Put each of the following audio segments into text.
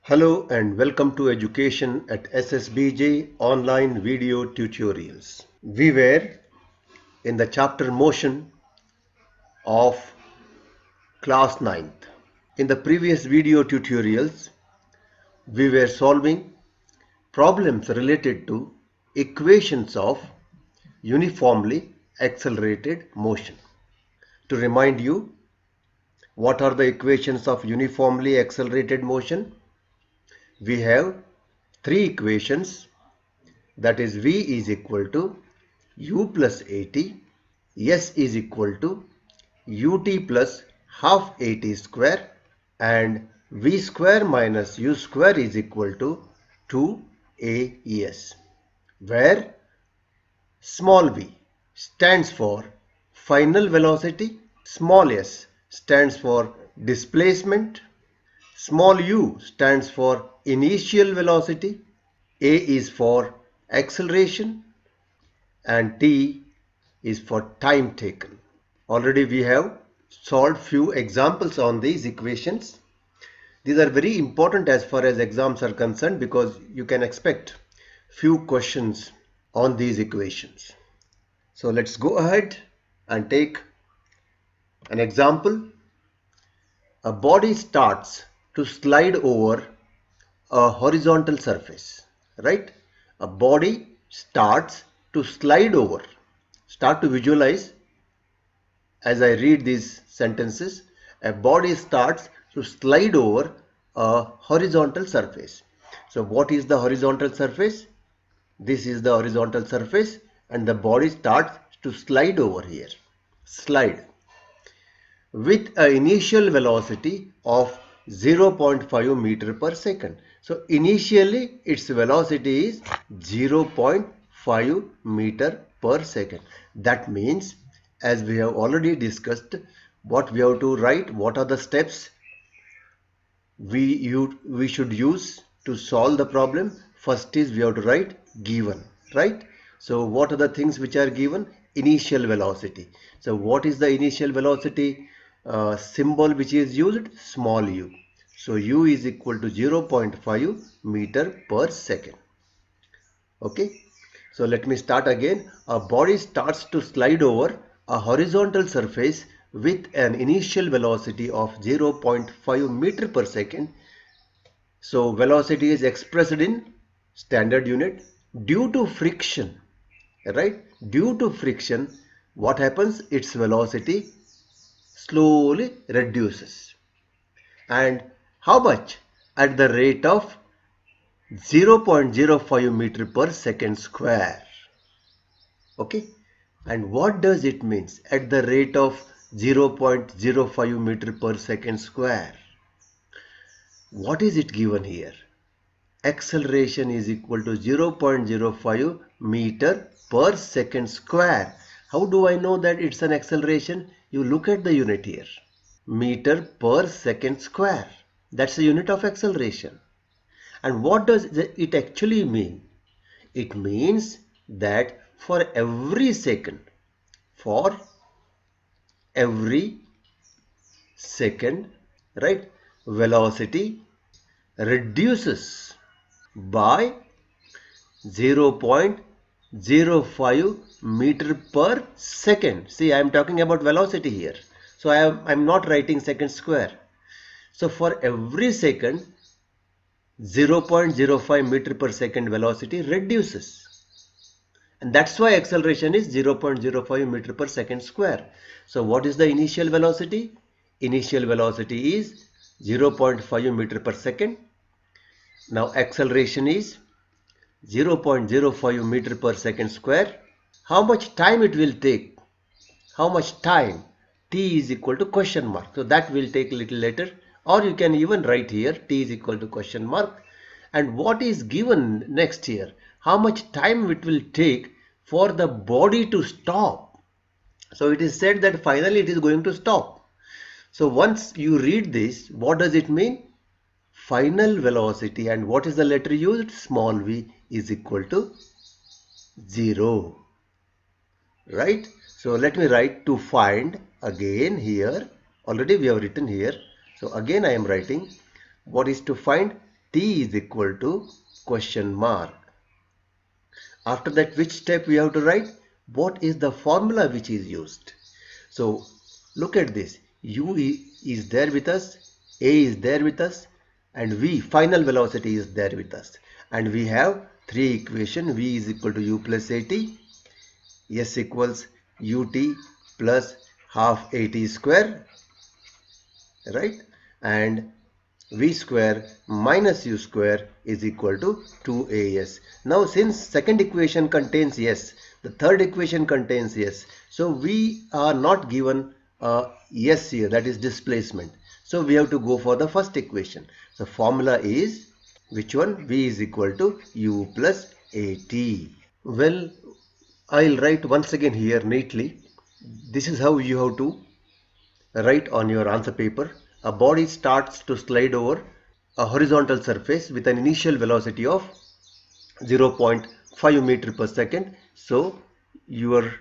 Hello and welcome to Education at SSBJ online video tutorials. We were in the chapter motion of class 9th. In the previous video tutorials, we were solving problems related to equations of uniformly accelerated motion. To remind you, what are the equations of uniformly accelerated motion? We have three equations, that is V is equal to U plus AT, S is equal to UT plus half AT square, and V square minus U square is equal to 2AS, where small v stands for final velocity, small s stands for displacement, small u stands for initial velocity, a is for acceleration, and t is for time taken. Already we have solved few examples on these equations. These are very important as far as exams are concerned because you can expect few questions on these equations. So let's go ahead and take an example. A body starts to slide over a horizontal surface, right? A body starts to slide over. Start to visualize as I read these sentences. A body starts to slide over a horizontal surface. So what is the horizontal surface? This is the horizontal surface and the body starts to slide over here. Slide with an initial velocity of 0.5 meter per second. So initially its velocity is 0.5 meter per second. That means, as we have already discussed, what we have to write, what are the steps we should use to solve the problem. First is we have to write given, right? So what are the things which are given? Initial velocity. So what is the initial velocity? Symbol which is used, small u. So u is equal to 0.5 meter per second. Okay, so let me start again. A body starts to slide over a horizontal surface with an initial velocity of 0.5 meter per second. So velocity is expressed in standard unit. Due to friction, right? Due to friction, what happens? Its velocity slowly reduces. And how much? At the rate of 0.05 meter per second square. Okay, and what does it means? At the rate of 0.05 meter per second square. What is it given here? Acceleration is equal to 0.05 meter per second square. How do I know that it's an acceleration? You look at the unit here. Meter per second square. That's the unit of acceleration. And what does it actually mean? It means that for every second, right, velocity reduces by 0.05 meter per second. See, I am talking about velocity here. So I am not writing second square. So for every second, 0.05 meter per second velocity reduces. And that's why acceleration is 0.05 meter per second square. So what is the initial velocity? Initial velocity is 0.5 meter per second. Now acceleration is 0.05 meter per second square. How much time it will take? How much time? T is equal to question mark. So that will take a little later, or you can even write here T is equal to question mark. And what is given next here? How much time it will take for the body to stop? So it is said that finally it is going to stop. So once you read this, what does it mean? Final velocity, and what is the letter used? Small v, is equal to 0. Right? So let me write to find again here. Already we have written here. So again I am writing what is to find. T is equal to question mark. After that, which step we have to write? What is the formula which is used? So look at this. U is there with us, A is there with us, and V, final velocity, is there with us. And we have three equations. V is equal to U plus AT, S equals UT plus half AT square, right? And V square minus U square is equal to 2AS. Now since second equation contains S, the third equation contains S. So we are not given S here, that is displacement. So we have to go for the first equation. So formula is which one? V is equal to U plus AT. Well, I'll write once again here neatly. This is how you have to write on your answer paper. A body starts to slide over a horizontal surface with an initial velocity of 0.5 meter per second. So your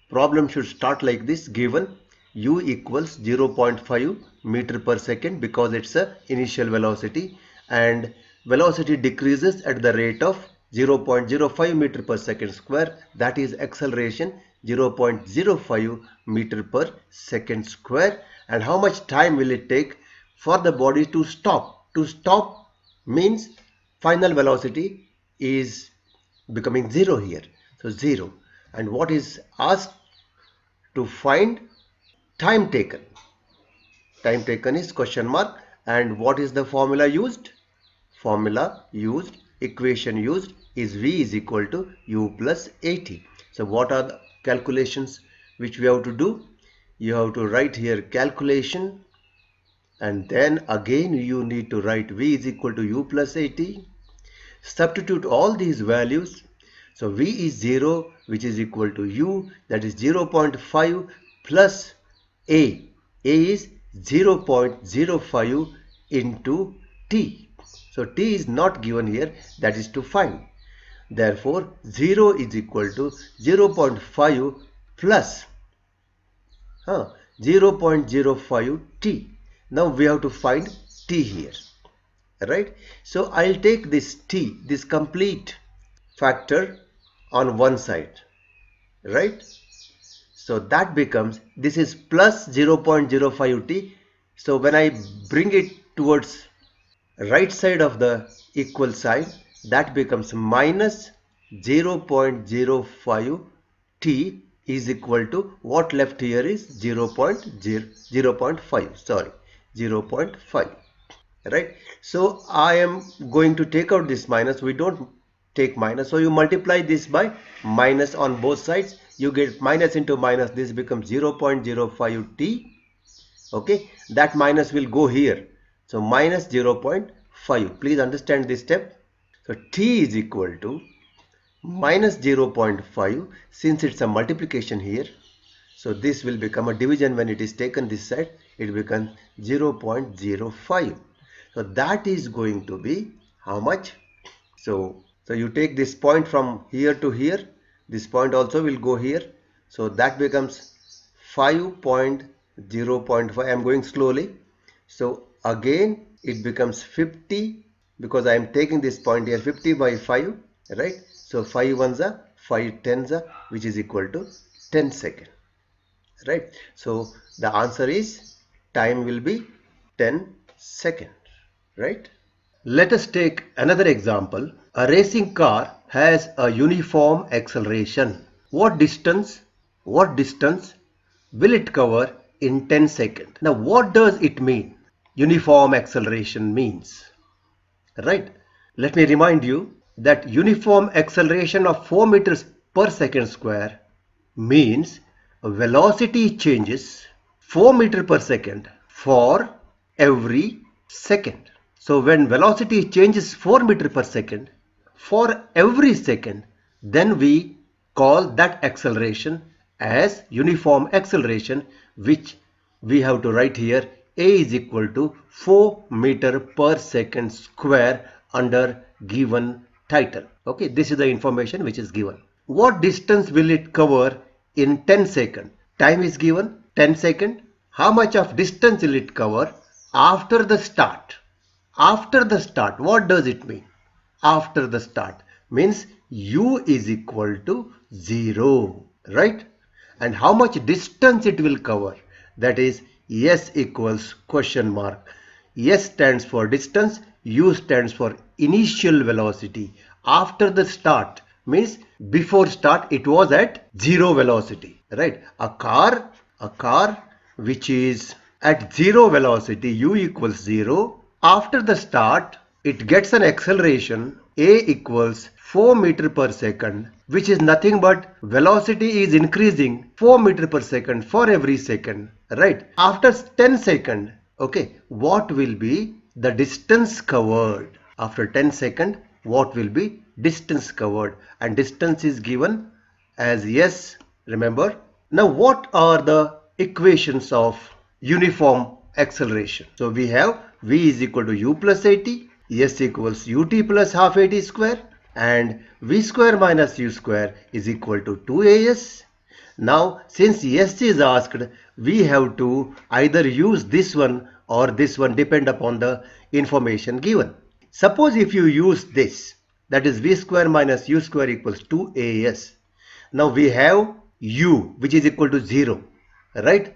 problem should start like this, given u equals 0.5 meter per second because it's a initial velocity, and velocity decreases at the rate of 0.05 meter per second square, that is acceleration 0.05 meter per second square. And how much time will it take for the body to stop? To stop means final velocity is becoming 0 here. So 0. And what is asked to find? Time taken. Time taken is question mark. And what is the formula used? Formula used, equation used is V is equal to U plus AT. So what are the calculations which we have to do? You have to write here calculation, and then again you need to write V is equal to U plus AT. Substitute all these values. So V is 0, which is equal to U, that is 0.5 plus A. A is 0.05 into T. So T is not given here, that is to find. Therefore 0 is equal to 0.5 plus 0.05 T. Now we have to find T here, right? So I'll take this T, this complete factor, on one side, right? So that becomes, this is plus 0.05 T. So when I bring it towards right side of the equal sign, that becomes minus 0.05 T is equal to, what left here is 0.5, sorry, 0.5, right? So I am going to take out this minus. We don't take minus, so you multiply this by minus on both sides, you get minus into minus, this becomes 0.05 T. Okay, that minus will go here, so minus 0.5. Please understand this step. So T is equal to minus 0.5, since it's a multiplication here, so this will become a division. When it is taken this side, it becomes 0.05. so that is going to be how much? So you take this point from here to here, this point also will go here, so that becomes 5.0.5. I am going slowly, so again it becomes 50, because I am taking this point here, 50 by 5, right? So 5 ones are 5 tens are, which is equal to 10 seconds, right? So the answer is, time will be 10 seconds, right? Let us take another example. A racing car has a uniform acceleration. What distance will it cover in 10 seconds? Now what does it mean? Uniform acceleration means, right? Let me remind you that uniform acceleration of 4 meters per second square means velocity changes 4 meters per second for every second. So when velocity changes 4 meters per second for every second, then we call that acceleration as uniform acceleration, which we have to write here. A is equal to 4 meter per second square under given title. Okay, this is the information which is given. What distance will it cover in 10 seconds? Time is given 10 seconds. How much of distance will it cover after the start? after the start. What does it mean? After the start means u is equal to 0, right? And how much distance it will cover? That is s equals question mark. S stands for distance, u stands for initial velocity. After the start means before start it was at 0 velocity, right? A car which is at 0 velocity, u equals 0. After the start it gets an acceleration a equals 4 meter per second, which is nothing but velocity is increasing 4 meter per second for every second, right? After 10 seconds, okay, what will be the distance covered? After 10 seconds, what will be distance covered? And distance is given as s, remember. Now what are the equations of uniform acceleration? So we have v is equal to u plus at, s equals ut plus half at square, and v square minus u square is equal to 2as. Now since s is asked, we have to either use this one or this one, depend upon the information given. Suppose if you use this, that is v square minus u square equals 2as. Now we have u which is equal to 0, right?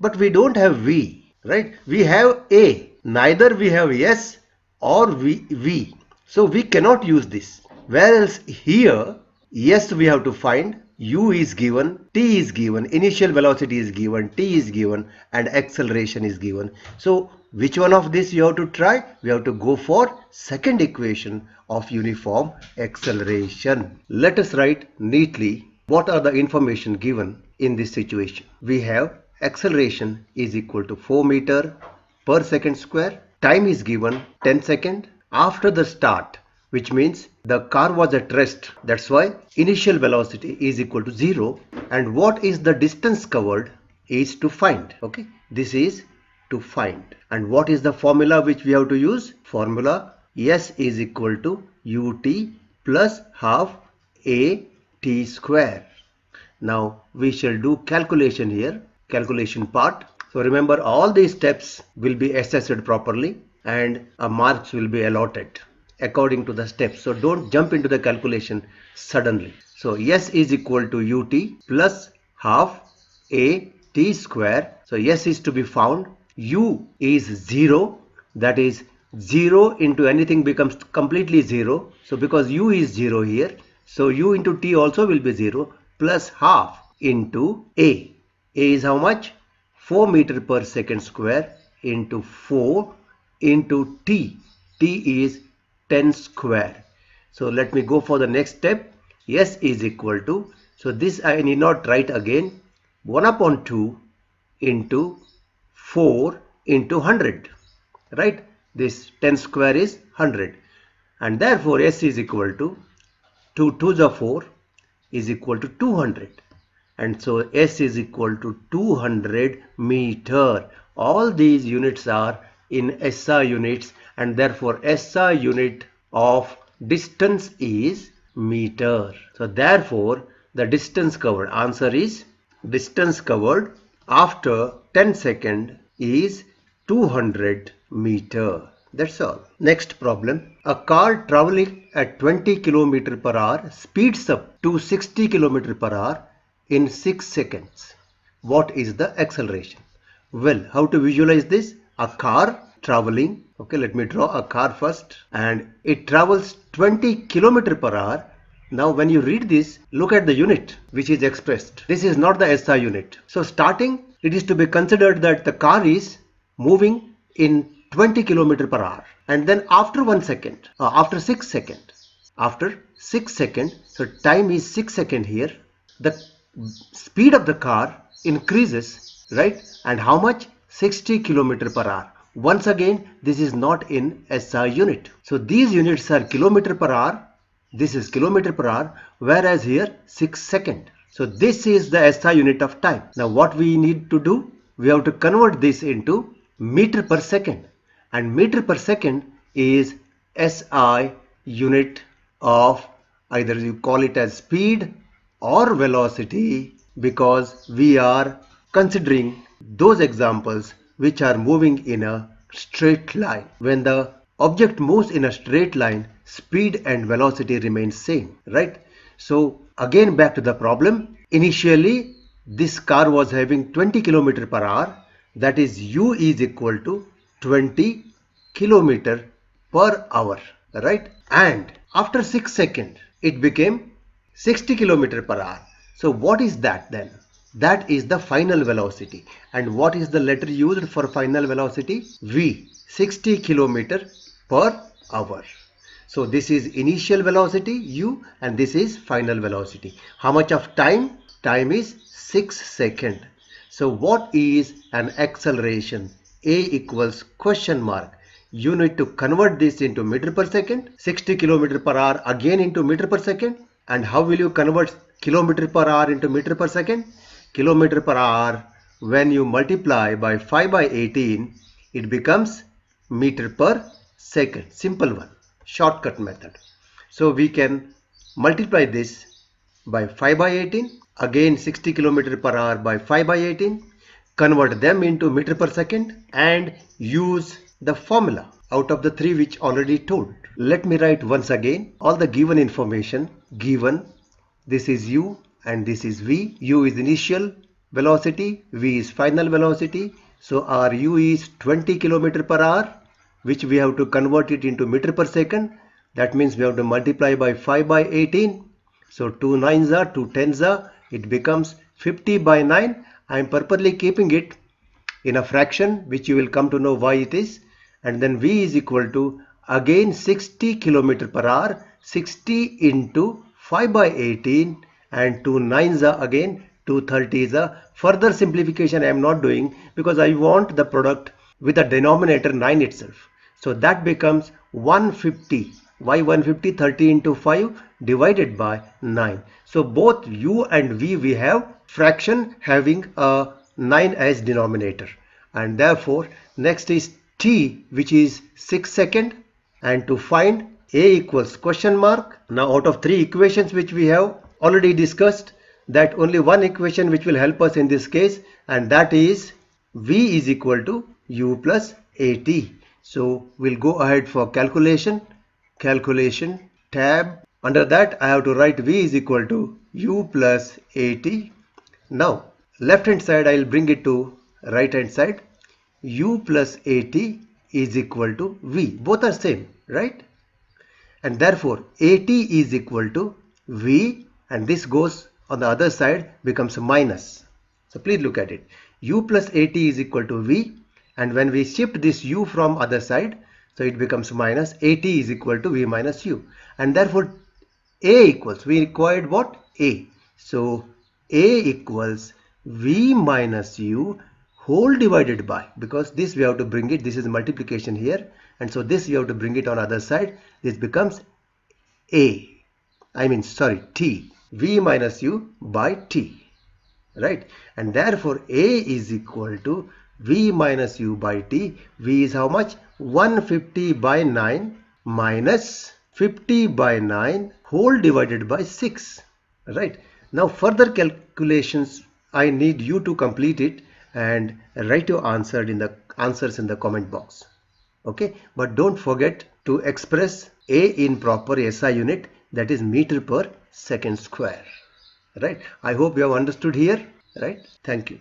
But we don't have v, right? We have a. Neither we have s or v. So we cannot use this. Whereas here, yes, we have to find, u is given, t is given, initial velocity is given, t is given, and acceleration is given. So which one of this you have to try? We have to go for second equation of uniform acceleration. Let us write neatly what are the information given in this situation. We have acceleration is equal to 4 meter per second square. Time is given 10 seconds after the start, which means the car was at rest. That's why initial velocity is equal to 0. And what is the distance covered is to find. Okay, this is to find. And what is the formula which we have to use? Formula s is equal to ut plus half a t square. Now we shall do calculation here, calculation part. So remember, all these steps will be assessed properly and marks will be allotted according to the steps. So don't jump into the calculation suddenly. So s is equal to ut plus half a t square. So s is to be found. U is 0, that is 0 into anything becomes completely 0. So because u is 0 here, so u into t also will be 0, plus half into a. A is how much? 4 meter per second square into 4 into t. T is 10 square. So let me go for the next step. S is equal to, so this I need not write again, 1 upon 2 into 4 into 100, right? This 10 square is 100, and therefore S is equal to 2 2s are 4 is equal to 200, and so S is equal to 200 meter. All these units are in SI units, and therefore SI unit of distance is meter. So therefore the distance covered, answer is distance covered after 10 seconds is 200 meter. That's all. Next problem. A car traveling at 20 km per hour speeds up to 60 km per hour in 6 seconds. What is the acceleration? Well, how to visualize this? A car traveling, okay, let me draw a car first, and it travels 20 km per hour. Now when you read this, look at the unit which is expressed. This is not the SI unit. So starting, it is to be considered that the car is moving in 20 km per hour, and then after 1 second, after 6 seconds, so time is 6 seconds here, the speed of the car increases, right? And how much? 60 km per hour. Once again, this is not in SI unit. So these units are kilometer per hour. This is kilometer per hour, whereas here 6 seconds. So this is the SI unit of time. Now what we need to do? We have to convert this into meter per second. And meter per second is SI unit of, either you call it as speed or velocity, because we are considering those examples which are moving in a straight line. When the object moves in a straight line, speed and velocity remain same, right? So again back to the problem. Initially this car was having 20 km per hour, that is u is equal to 20 km per hour, right? And after 6 seconds it became 60 km per hour. So what is that then? That is the final velocity. And what is the letter used for final velocity? V, 60 km per hour. So this is initial velocity u and this is final velocity. How much of time? Time is 6 seconds. So what is an acceleration? A equals question mark. You need to convert this into meter per second, 60 km per hour again into meter per second. And how will you convert kilometer per hour into meter per second? Kilometer per hour, when you multiply by 5 by 18, it becomes meter per second. Simple one, shortcut method. So we can multiply this by 5 by 18, again 60 km per hour by 5 by 18, convert them into meter per second and use the formula out of the three which already told. Let me write once again all the given information. Given, this is u and this is v. U is initial velocity, v is final velocity. So our u is 20 km per hour, which we have to convert it into meter per second. That means we have to multiply by 5 by 18. So 2 9s are, 2 10s are, it becomes 50 by 9. I am purposely keeping it in a fraction, which you will come to know why it is. And then v is equal to again 60 km per hour, 60 into 5 by 18, and 2 9s are again 2 30s are. Further simplification I am not doing because I want the product with a denominator 9 itself. So that becomes 150. Why 150? 30 into 5 divided by 9. So both u and v we have fraction having a 9 as denominator. And therefore next is t, which is 6 seconds. And to find a equals question mark. Now out of three equations which we have already discussed, that only one equation which will help us in this case, and that is v is equal to u plus at. So we'll go ahead for calculation. Calculation tab. Under that I have to write v is equal to u plus at. Now left hand side I will bring it to right hand side. U plus at is equal to v. Both are same, right? And therefore at is equal to v, and this goes on the other side, becomes minus. So please look at it. U plus at is equal to v, and when we shift this u from other side, so it becomes minus. At is equal to v minus u, and therefore a equals, we required what? A. So a equals v minus u whole divided by, because this we have to bring it, this is multiplication here, and so this we have to bring it on other side. This becomes t, v minus u by t, right? And therefore a is equal to v minus u by t. V is how much? 150 by 9 minus 50 by 9 whole divided by 6, right? Now further calculations I need you to complete it and write your answers in the comment box. Okay, but don't forget to express a in proper SI unit, that is meter per second square, right? I hope you have understood here, right? Thank you.